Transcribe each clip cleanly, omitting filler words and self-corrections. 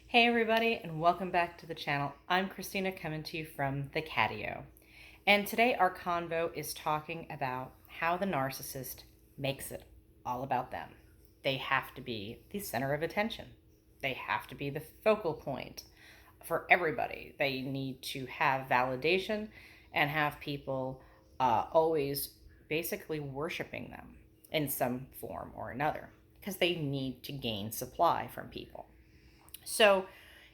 Hey everybody, and welcome back to the channel. I'm Christina, coming to you from the Catio. And today our convo is talking about how the narcissist makes it all about them. They have to be the center of attention. They have to be the focal point for everybody. They need to have validation and have people always basically worshiping them in some form or another because they need to gain supply from people. So,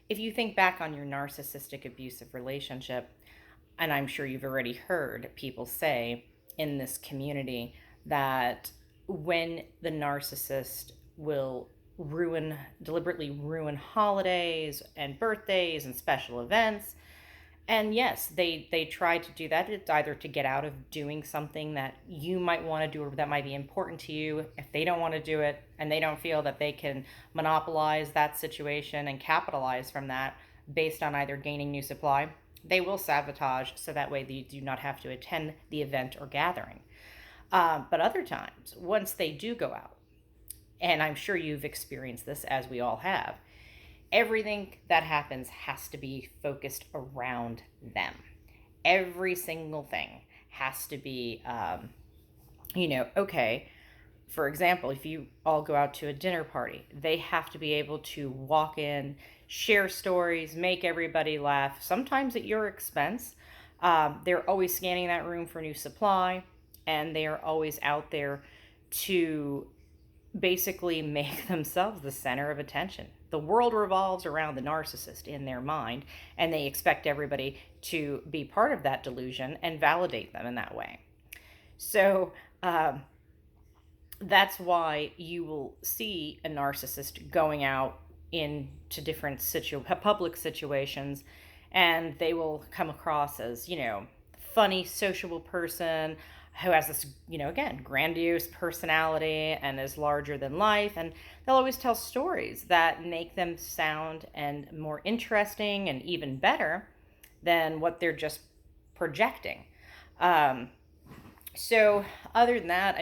if you think back on your narcissistic abusive relationship, and I'm sure you've already heard people say in this community that when the narcissist will deliberately ruin holidays and birthdays and special events, and yes, they try to do that. It's either to get out of doing something that you might want to do or that might be important to you. If they don't want to do it and they don't feel that they can monopolize that situation and capitalize from that based on either gaining new supply, they will sabotage so that way you do not have to attend the event or gathering. But other times, once they do go out, and I'm sure you've experienced this as we all have, everything that happens has to be focused around them. Every single thing has to be, okay. For example, if you all go out to a dinner party, they have to be able to walk in, share stories, make everybody laugh, sometimes at your expense. They're always scanning that room for new supply, and they are always out there to basically make themselves the center of attention. The world revolves around the narcissist in their mind, and they expect everybody to be part of that delusion and validate them in that way. So that's why you will see a narcissist going out into different public situations, and they will come across as, funny, sociable person who has this, again, grandiose personality and is larger than life. And they'll always tell stories that make them sound and more interesting and even better than what they're just projecting. So other than that,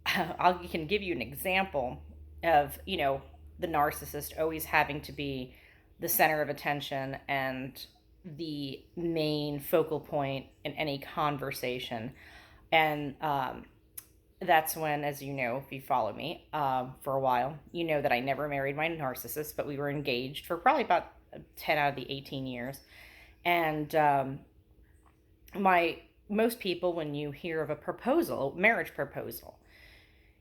I can give you an example of, the narcissist always having to be the center of attention and the main focal point in any conversation. And that's when, as you know, if you follow me for a while, you know that I never married my narcissist, but we were engaged for probably about 10 out of the 18 years. And most people, when you hear of a marriage proposal,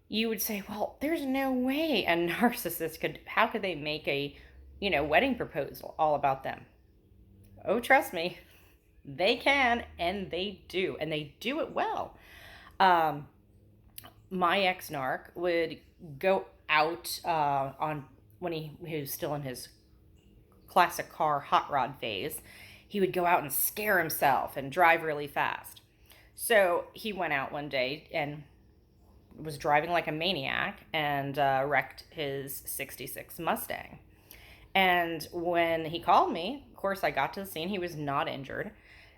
you would say, well, there's no way a narcissist how could they make a, wedding proposal all about them? Oh, trust me, they can, and they do it well. My ex-narc would go out on when he was still in his classic car hot rod phase. He would go out and scare himself and drive really fast. So he went out one day and was driving like a maniac and wrecked his 66 Mustang. And when he called me, of course, I got to the scene. He was not injured.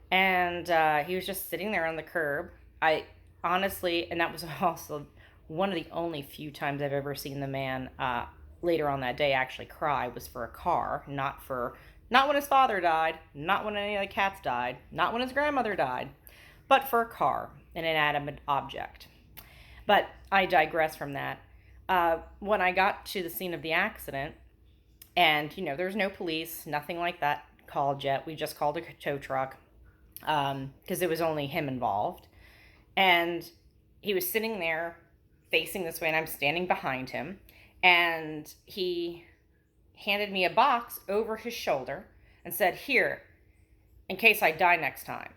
And he was just sitting there on the curb. I honestly, and that was also one of the only few times I've ever seen the man later on that day actually cry, was for a car, not when his father died, not when any of the cats died, not when his grandmother died, but for a car, an inanimate object. But I digress from that. When I got to the scene of the accident, and, there's no police, nothing like that called yet. We just called a tow truck because it was only him involved. And he was sitting there facing this way, and I'm standing behind him. And he handed me a box over his shoulder and said, "Here, in case I die next time."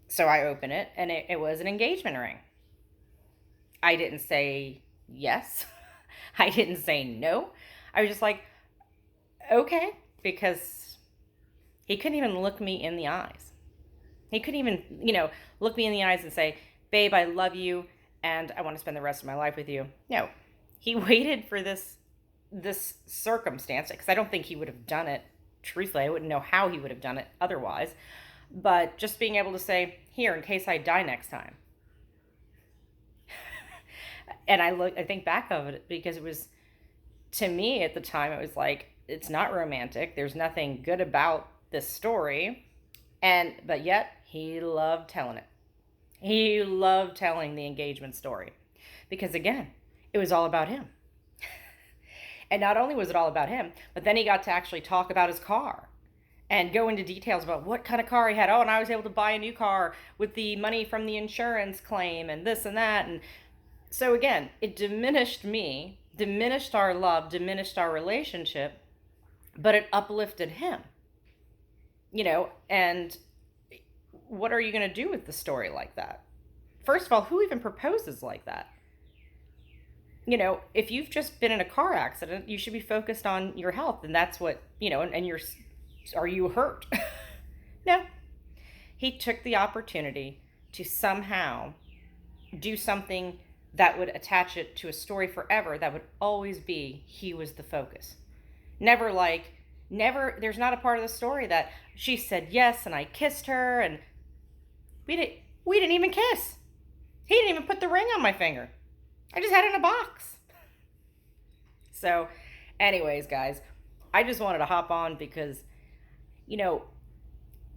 So I open it, and it was an engagement ring. I didn't say yes. I didn't say no. I was just like, okay, because he couldn't even look me in the eyes. He couldn't even, look me in the eyes and say, "Babe, I love you, and I want to spend the rest of my life with you." No, he waited for this circumstance, because I don't think he would have done it. Truthfully, I wouldn't know how he would have done it otherwise. But just being able to say, "Here, in case I die next time." And I think back of it because it was to me at the time, it was like, it's not romantic. There's nothing good about this story. But yet he loved telling it. He loved telling the engagement story because, again, it was all about him. And not only was it all about him, but then he got to actually talk about his car and go into details about what kind of car he had. Oh, and I was able to buy a new car with the money from the insurance claim and this and that. And so, again, it diminished me, diminished our love, diminished our relationship, but it uplifted him. And what are you going to do with the story like that? First of all, who even proposes like that? If you've just been in a car accident, you should be focused on your health. And that's what, are you hurt? No. He took the opportunity to somehow do something that would attach it to a story forever that would always be he was the focus. Never, there's not a part of the story that she said yes and I kissed her and we didn't even kiss. He didn't even put the ring on my finger. I just had it in a box. So, anyways, guys, I just wanted to hop on because,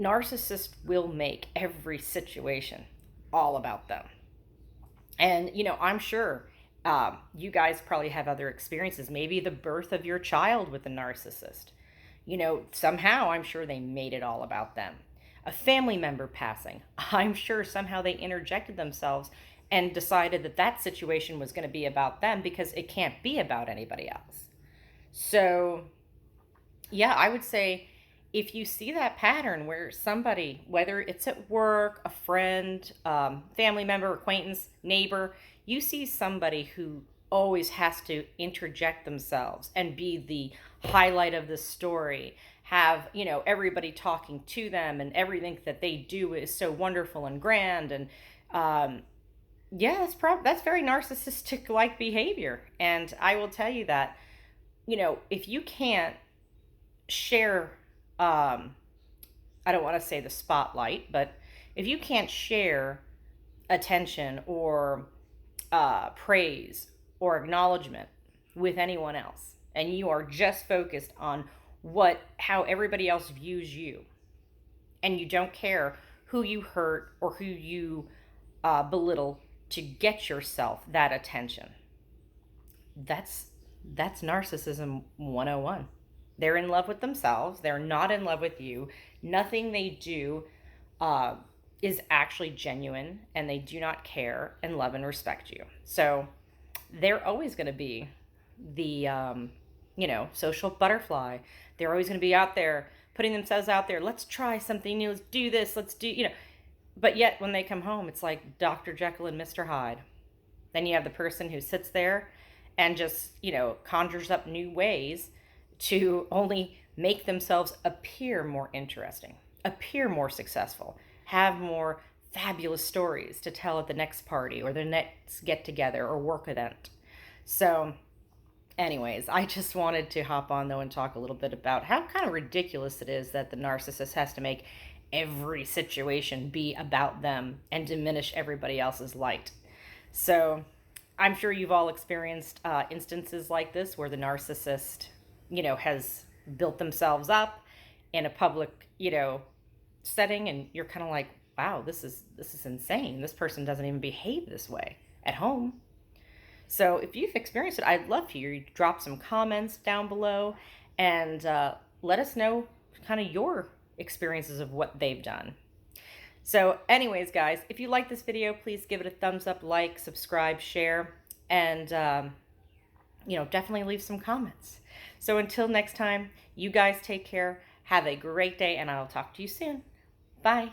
narcissists will make every situation all about them. And, I'm sure you guys probably have other experiences. Maybe the birth of your child with a narcissist. Somehow I'm sure they made it all about them. A family member passing. I'm sure somehow they interjected themselves and decided that situation was going to be about them because it can't be about anybody else. So, yeah, I would say if you see that pattern where somebody, whether it's at work, a friend, family member, acquaintance, neighbor, you see somebody who always has to interject themselves and be the highlight of the story, have, everybody talking to them and everything that they do is so wonderful and grand. And, yeah, that's very narcissistic-like behavior. And I will tell you that, if you can't share, I don't want to say the spotlight, but if you can't share attention or praise or acknowledgement with anyone else, and you are just focused on how everybody else views you, and you don't care who you hurt or who you belittle to get yourself that attention. That's narcissism 101. They're in love with themselves. They're not in love with you. Nothing they do is actually genuine, and they do not care and love and respect you. So they're always going to be the, social butterfly. They're always going to be out there putting themselves out there. Let's try something new. Let's do this. Let's do. But yet when they come home, it's like Dr. Jekyll and Mr. Hyde. Then you have the person who sits there and just, conjures up new ways to only make themselves appear more interesting, appear more successful, have more fabulous stories to tell at the next party or the next get-together or work event. So, anyways, I just wanted to hop on, though, and talk a little bit about how kind of ridiculous it is that the narcissist has to make every situation be about them and diminish everybody else's light. So I'm sure you've all experienced instances like this where the narcissist, has built themselves up in a public, setting, and you're kind of like, wow, this is insane. This person doesn't even behave this way at home. So if you've experienced it, I'd love to hear you drop some comments down below and let us know kind of your experiences of what they've done. So anyways, guys, if you like this video, please give it a thumbs up, like, subscribe, share, and definitely leave some comments. So until next time, you guys take care, have a great day, and I'll talk to you soon. Bye.